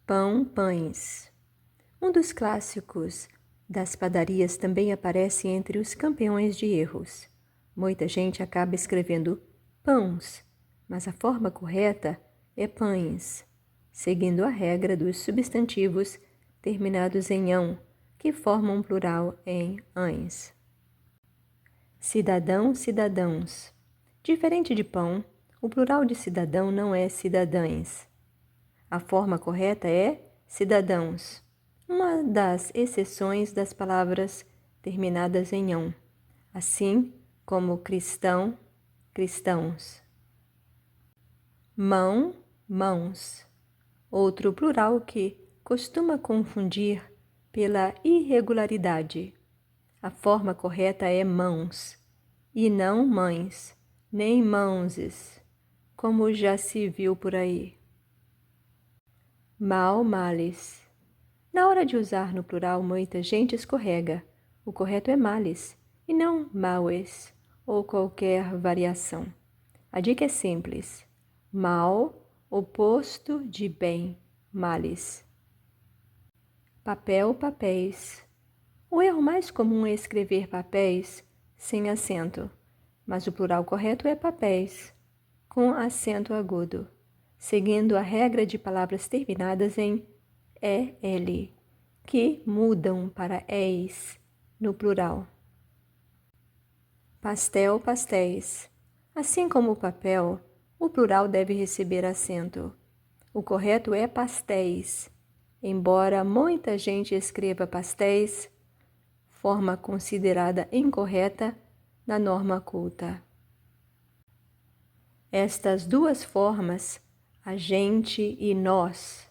pão, pães. Um dos clássicos das padarias também aparece entre os campeões de erros. Muita gente acaba escrevendo pães, mas a forma correta é pães, seguindo a regra dos substantivos terminados em ão, que formam um plural em ães. Cidadão, cidadãos. Diferente de pão, o plural de cidadão não é cidadães. A forma correta é cidadãos, uma das exceções das palavras terminadas em ão, assim como cristão, cristãos. Mão, mãos. Outro plural que costuma confundir pela irregularidade. A forma correta é mãos, e não mães, nem mãozes, como já se viu por aí. Mal, males. Na hora de usar no plural, muita gente escorrega. O correto é males, e não males, ou qualquer variação. A dica é simples. Mal, oposto de bem, males. Papel, papéis. O erro mais comum é escrever papéis sem acento, mas o plural correto é papéis, com acento agudo, seguindo a regra de palavras terminadas em EL, que mudam para ES no plural. Pastel, pastéis. Assim como o papel, o plural deve receber acento. O correto é pastéis, embora muita gente escreva pastéis, forma considerada incorreta na norma culta. Estas duas formas, a gente e nós,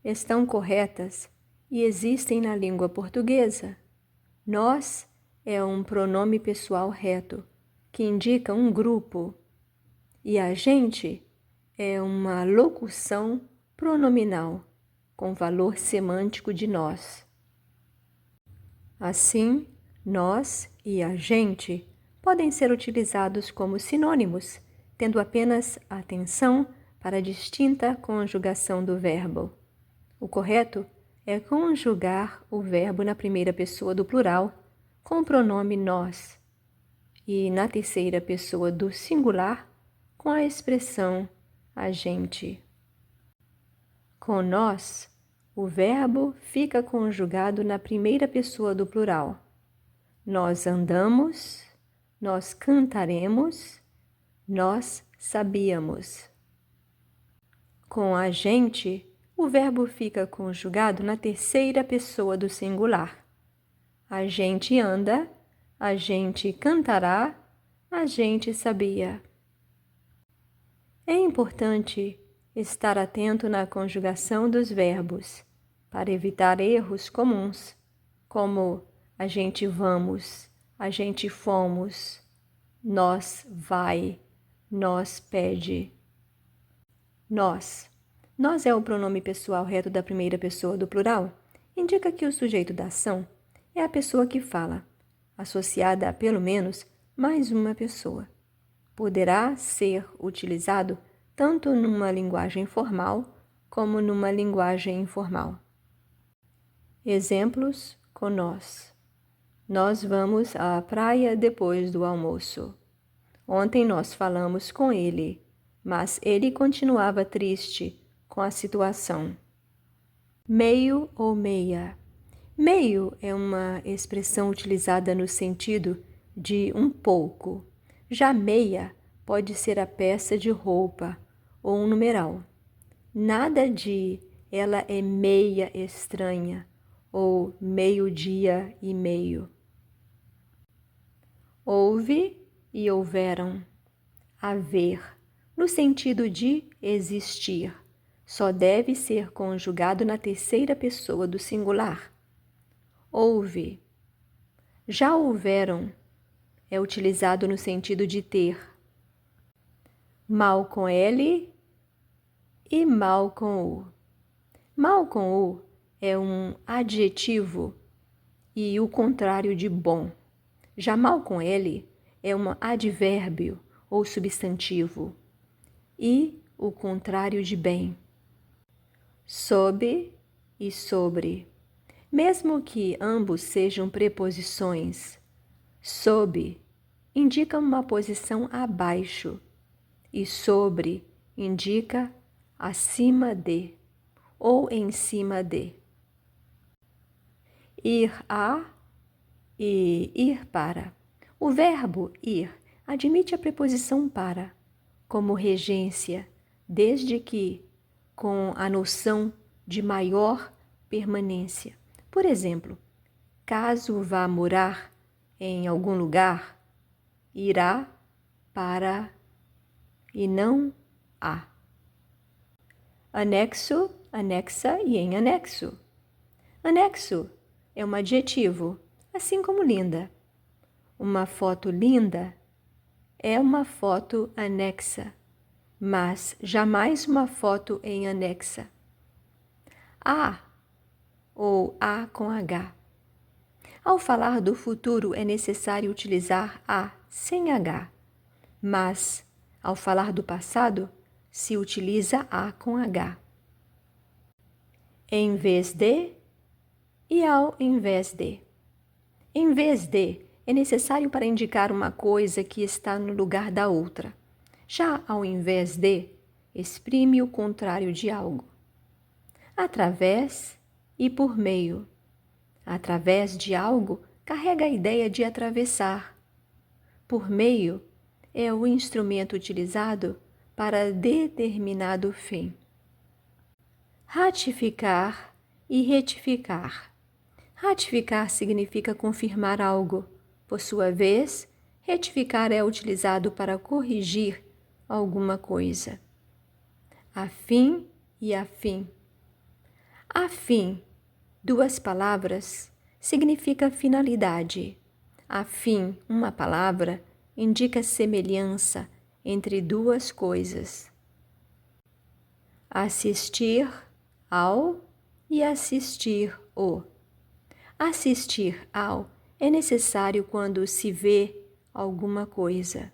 estão corretas e existem na língua portuguesa. Nós é um pronome pessoal reto, que indica um grupo, e a gente é uma locução pronominal, com valor semântico de nós. Assim, nós e a gente podem ser utilizados como sinônimos, tendo apenas atenção para a distinta conjugação do verbo. O correto é conjugar o verbo na primeira pessoa do plural com o pronome nós e na terceira pessoa do singular com a expressão a gente. Com nós, o verbo fica conjugado na primeira pessoa do plural. Nós andamos, nós cantaremos, nós sabíamos. Com a gente, o verbo fica conjugado na terceira pessoa do singular. A gente anda, a gente cantará, a gente sabia. É importante estar atento na conjugação dos verbos, para evitar erros comuns, como a gente vamos, a gente fomos, nós vai, nós pede. Nós. Nós é o pronome pessoal reto da primeira pessoa do plural. Indica que o sujeito da ação é a pessoa que fala, associada a pelo menos mais uma pessoa. Poderá ser utilizado tanto numa linguagem formal como numa linguagem informal. Exemplos com nós. Nós vamos à praia depois do almoço. Ontem nós falamos com ele, mas ele continuava triste com a situação. Meio ou meia. Meio é uma expressão utilizada no sentido de um pouco. Já meia pode ser a peça de roupa ou um numeral. Nada de ela é meia estranha ou meio-dia e meio. Houve e houveram. Haver, no sentido de existir, só deve ser conjugado na terceira pessoa do singular. Houve. Já houveram é utilizado no sentido de ter. Mal com L e mal com U. Mal com U é um adjetivo e o contrário de bom. Já mal com L é um advérbio ou substantivo e o contrário de bem. Sob e sobre. Mesmo que ambos sejam preposições, sob indica uma posição abaixo e sobre indica acima de ou em cima de. Ir a e ir para. O verbo ir admite a preposição para, como regência, desde que com a noção de maior permanência. Por exemplo, caso vá morar em algum lugar, irá para e não a. Anexo, anexa e em anexo. Anexo é um adjetivo, assim como linda. Uma foto linda é uma foto anexa, mas jamais uma foto em anexa. A ou A com H. Ao falar do futuro é necessário utilizar A sem H, mas ao falar do passado se utiliza A com H. Em vez de e ao invés de. Em vez de é necessário para indicar uma coisa que está no lugar da outra. Já ao invés de, exprime o contrário de algo. Através e por meio. Através de algo carrega a ideia de atravessar. Por meio é o instrumento utilizado para determinado fim. Ratificar e retificar. Ratificar significa confirmar algo. Por sua vez, retificar é utilizado para corrigir alguma coisa. Afim e afim. Afim, duas palavras, significa finalidade. Afim, uma palavra, indica semelhança entre duas coisas. Assistir ao e assistir o. Assistir ao é necessário quando se vê alguma coisa.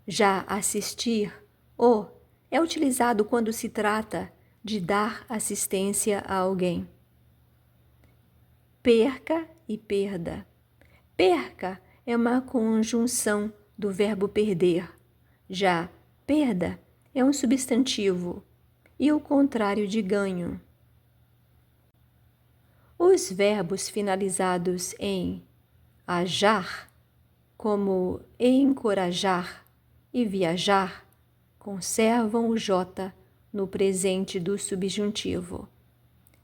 Já assistir o é utilizado quando se trata de dar assistência a alguém. Perca e perda. Perca é uma conjunção do verbo perder. Já perda é um substantivo e o contrário de ganho. Os verbos finalizados em ajar, como encorajar e viajar, conservam o J no presente do subjuntivo.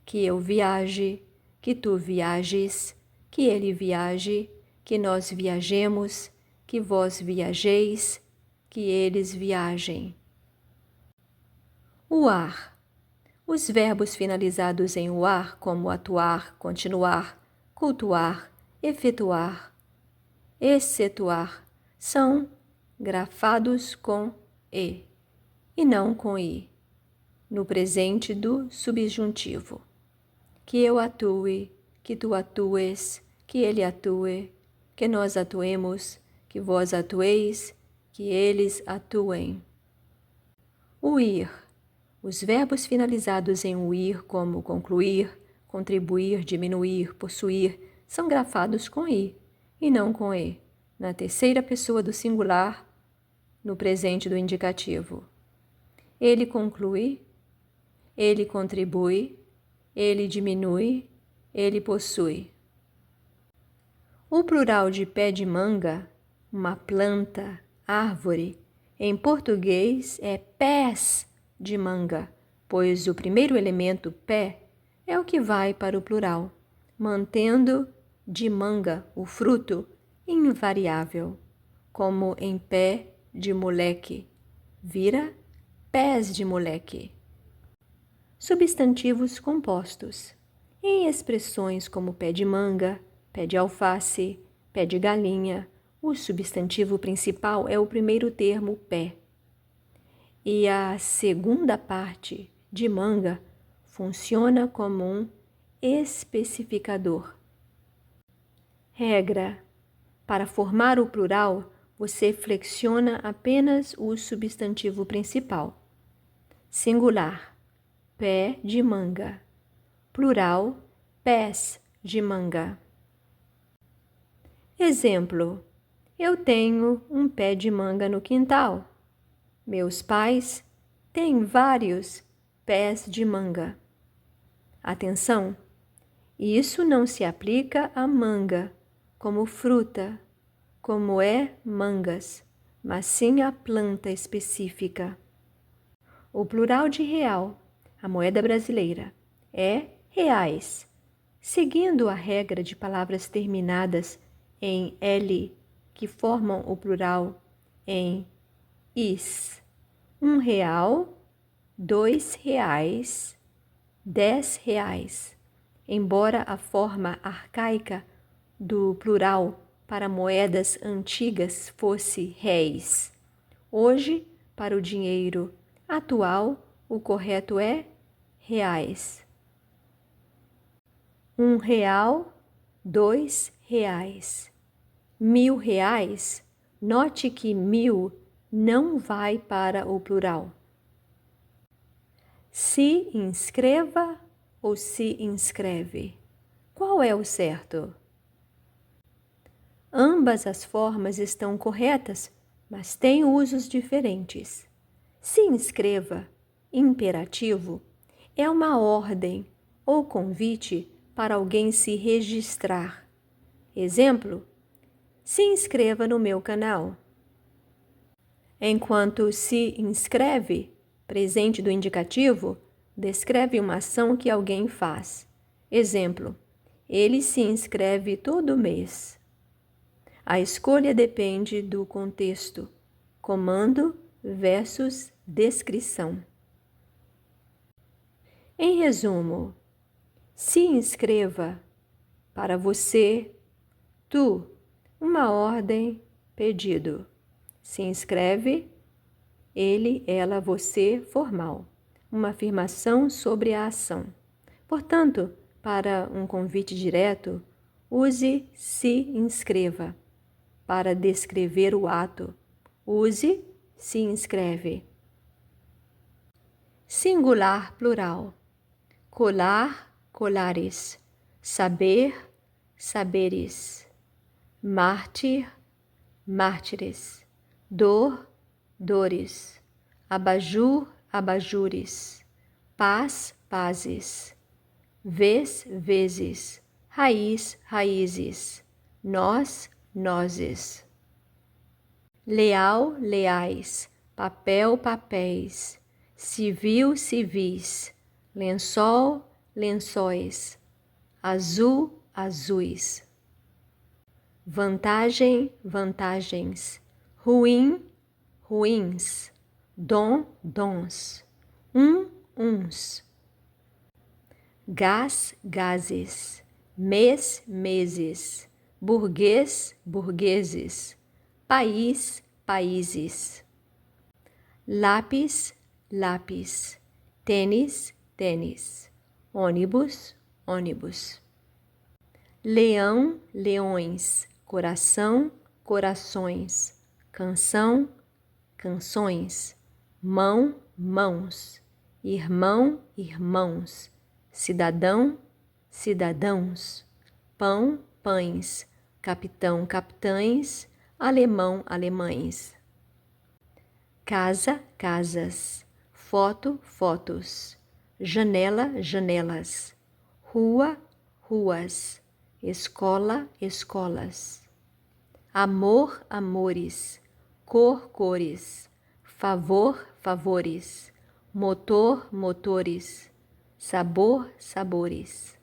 Que eu viaje, que tu viajes, que ele viaje, que nós viajemos, que vós viajeis, que eles viajem. O ar. Os verbos finalizados em o ar, como atuar, continuar, cultuar, efetuar, excetuar, são grafados com e não com i, no presente do subjuntivo. Que eu atue, que tu atues, que ele atue, que nós atuemos, que vós atueis, que eles atuem. O ir. Os verbos finalizados em o ir, como concluir, contribuir, diminuir, possuir, são grafados com i e não com e, na terceira pessoa do singular, no presente do indicativo. Ele conclui, ele contribui, ele diminui, ele possui. O plural de pé de manga, uma planta, árvore, em português é pés de manga, pois o primeiro elemento pé é o que vai para o plural, mantendo de manga o fruto invariável, como em pé de moleque, vira pés de moleque. Substantivos compostos. Em expressões como pé de manga, pé de alface, pé de galinha, o substantivo principal é o primeiro termo pé. E a segunda parte, de manga, funciona como um especificador. Regra: para formar o plural, você flexiona apenas o substantivo principal. Singular: pé de manga. plural, pés de manga. Exemplo: eu tenho um pé de manga no quintal. Meus pais têm vários pés de manga. Atenção! Isso não se aplica à manga como fruta, como é mangas, mas sim à planta específica. O plural de real, a moeda brasileira, é reais, seguindo a regra de palavras terminadas em L, que formam o plural em is. R$1, R$2, R$10. Embora a forma arcaica do plural para moedas antigas fosse réis. Hoje, para o dinheiro atual, o correto é reais. R$1, R$2. R$1.000, note que 1.000 não vai para o plural. Se inscreva ou se inscreve? Qual é o certo? Ambas as formas estão corretas, mas têm usos diferentes. Se inscreva, imperativo, é uma ordem ou convite para alguém se registrar. Exemplo: se inscreva no meu canal. Enquanto se inscreve, presente do indicativo, descreve uma ação que alguém faz. Exemplo: ele se inscreve todo mês. A escolha depende do contexto, comando versus descrição. Em resumo, se inscreva, para você, tu, uma ordem, pedido. Se inscreve, ele, ela, você, formal, uma afirmação sobre a ação. Portanto, para um convite direto, use se inscreva. Para descrever o ato, use se inscreve. Singular plural: colar, colares, saber, saberes, mártir, mártires, dor, dores, abajur, abajures, paz, pazes, vez, vezes, raiz, raízes, nós, nozes. Leal, leais, papel, papéis, civil, civis, lençol, lençóis, azul, azuis. Vantagem, vantagens, ruim, ruins, dom, dons, uns. Gás, gases, mês, meses, burguês, burgueses, país, países. Lápis, lápis, tênis, tênis, ônibus, ônibus. Leão, leões, coração, corações, canção, canções, mão, mãos, irmão, irmãos, cidadão, cidadãos, pão, pães, capitão, capitães, alemão, alemães. Casa, casas, foto, fotos, janela, janelas, rua, ruas, escola, escolas. Amor, amores, cor, cores, favor, favores, motor, motores, sabor, sabores.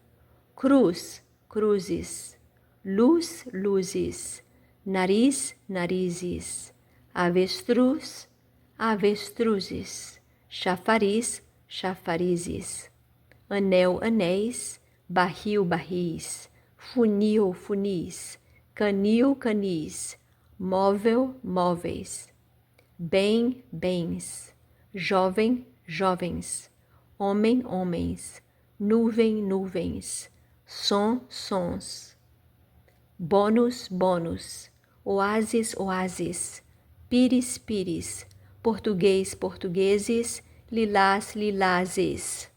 Cruz, cruzes, luz, luzes, nariz, narizes, avestruz, avestruzes, chafariz, chafarizes, anel, anéis, barril, barris, funil, funis, canil, canis, móvel, móveis, bem, bens, jovem, jovens, homem, homens, nuvem, nuvens, som, sons. Bônus, bônus, oásis, oásis, pires, pires, português, portugueses, lilás, lilazes.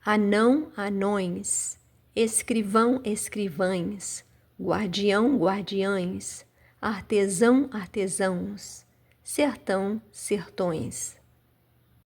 anão, anões, escrivão, escrivães, guardião, guardiães, artesão, artesãos, sertão, sertões.